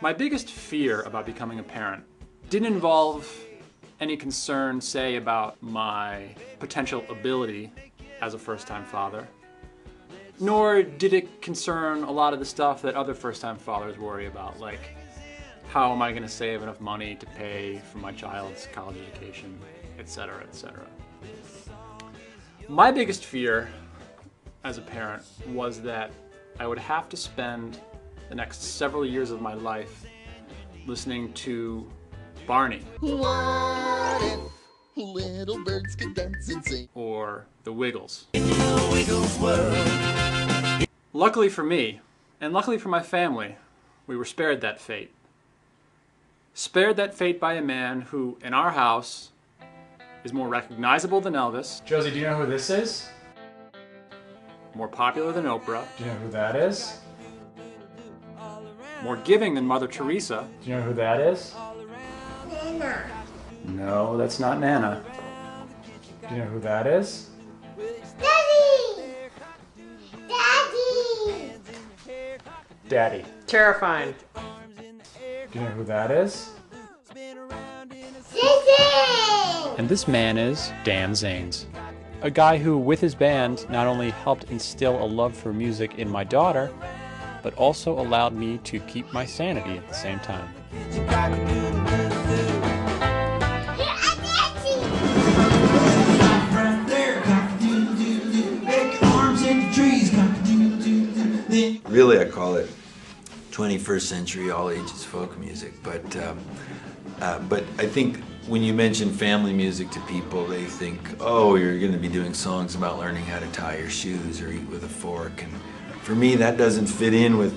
My biggest fear about becoming a parent didn't involve any concern, say, about my potential ability as a first-time father, nor did it concern a lot of the stuff that other first-time fathers worry about, like how am I going to save enough money to pay for my child's college education, etc., etc. My biggest fear as a parent was that I would have to spend the next several years of my life listening to Barney. What if little birds could dance and sing? Or the Wiggles. In the Wiggles world. Luckily for me, and luckily for my family, we were spared that fate. Spared that fate by a man who, in our house, is more recognizable than Elvis. Josie, do you know who this is? More popular than Oprah. Do you know who that is? More giving than Mother Teresa. Do you know who that is? Nana. No, that's not Nana. Do you know who that is? Daddy! Daddy! Daddy. Terrifying. Do you know who that is? Sissy! And this man is Dan Zanes, a guy who, with his band, not only helped instill a love for music in my daughter, but also allowed me to keep my sanity at the same time. Really, I call it 21st century all ages folk music, but I think when you mention family music to people, they think, oh, you're going to be doing songs about learning how to tie your shoes or eat with a fork. And for me, that doesn't fit in with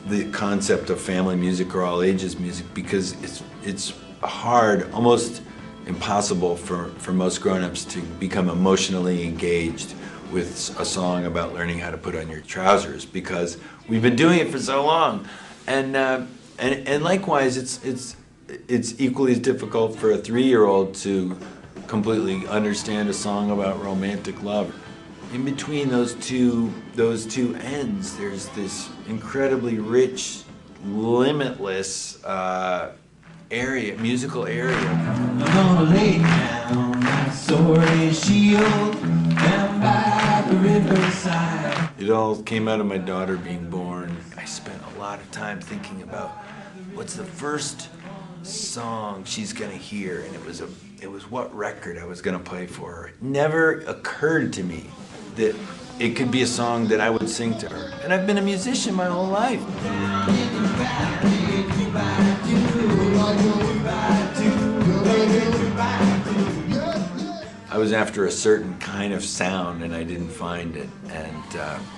the concept of family music or all ages music, because it's hard, almost impossible for most grown-ups to become emotionally engaged with a song about learning how to put on your trousers, because we've been doing it for so long. And likewise, it's equally as difficult for a 3-year-old to completely understand a song about romantic love. In between those two ends, there's this incredibly rich, limitless musical area. I'm gonna lay down my sword and shield down by the riverside. It all came out of my daughter being born. I spent a lot of time thinking about what's the first song she's gonna hear, and it was what record I was gonna play for her. It never occurred to me that it could be a song that I would sing to her. And I've been a musician my whole life. I was after a certain kind of sound and I didn't find it, and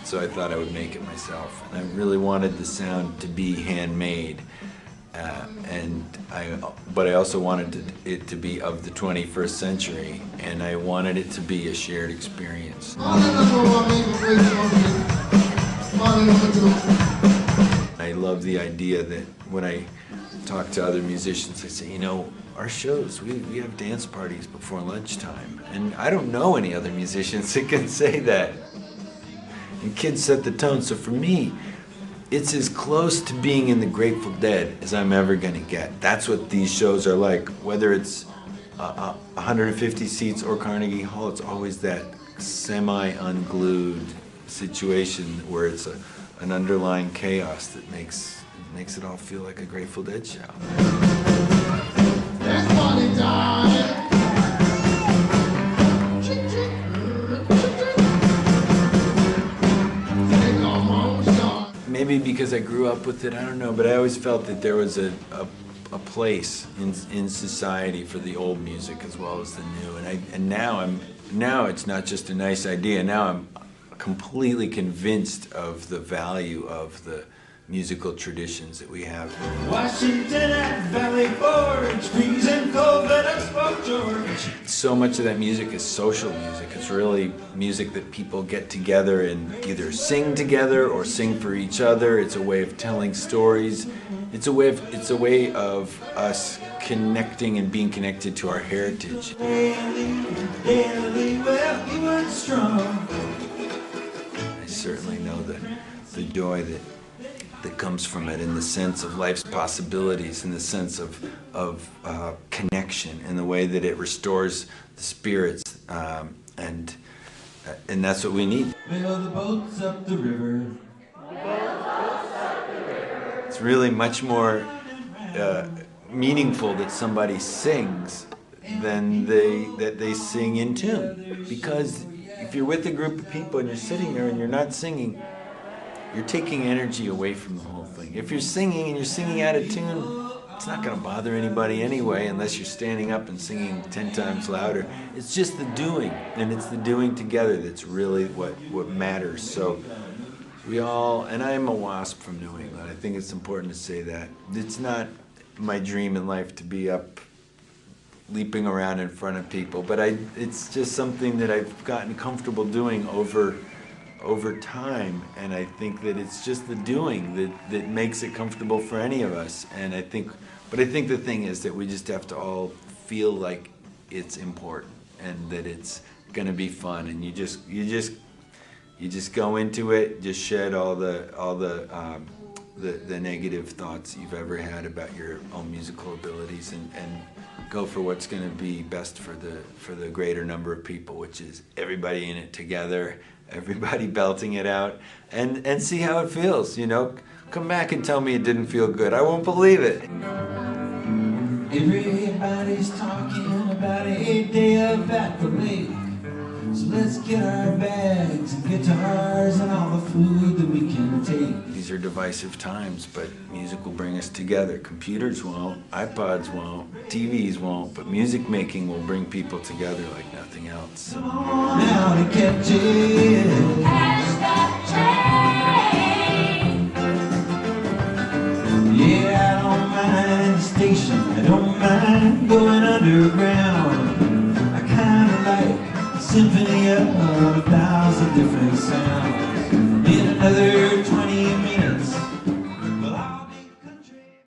so I thought I would make it myself. And I really wanted the sound to be handmade, but I also wanted it to be of the 21st century, and I wanted it to be a shared experience. I love the idea that when I talk to other musicians, I say, you know, our shows, we have dance parties before lunchtime, and I don't know any other musicians that can say that. And kids set the tone, so for me, it's as close to being in the Grateful Dead as I'm ever going to get. That's what these shows are like. Whether it's 150 seats or Carnegie Hall, it's always that semi-unglued situation where it's an underlying chaos that makes it all feel like a Grateful Dead show. Maybe because I grew up with it, I don't know, but I always felt that there was a place in society for the old music as well as the new, and now it's not just a nice idea. Now I'm completely convinced of the value of the musical traditions that we have. Washington at Valley Forge, freezing cold at Expo George. So much of that music is social music. It's really music that people get together and either sing together or sing for each other. It's a way of telling stories. It's a way of us connecting and being connected to our heritage. I certainly know the joy that that comes from it, in the sense of life's possibilities, in the sense of connection, in the way that it restores the spirits, and that's what we need. Bail the boats up the river. It's really much more meaningful that somebody sings than that they sing in tune, because if you're with a group of people and you're sitting there and you're not singing, you're taking energy away from the whole thing. If you're singing and you're singing out of tune, it's not going to bother anybody anyway, unless you're standing up and singing 10 times louder. It's just the doing, and it's the doing together that's really what matters. So we all, and I'm a wasp from New England, I think it's important to say that. It's not my dream in life to be up leaping around in front of people, but it's just something that I've gotten comfortable doing over time, and I think that it's just the doing that makes it comfortable for any of us. And I think the thing is that we just have to all feel like it's important and that it's going to be fun, and you just go into it, just shed all the negative thoughts you've ever had about your own musical abilities, and go for what's going to be best for the greater number of people, which is everybody in it together, everybody belting it out, and see how it feels. Come back and tell me it didn't feel good. I won't believe it. Everybody's talking about a day up at the lake. So let's get our bags and guitars and all the food that we can take. These are divisive times, but music will bring us together. Computers won't, iPods won't, TVs won't, but music making will bring people together like nothing else. Now to catch it. Yeah, I don't mind the station, I don't mind going underground. I kinda like symphony of 1,000 different sounds.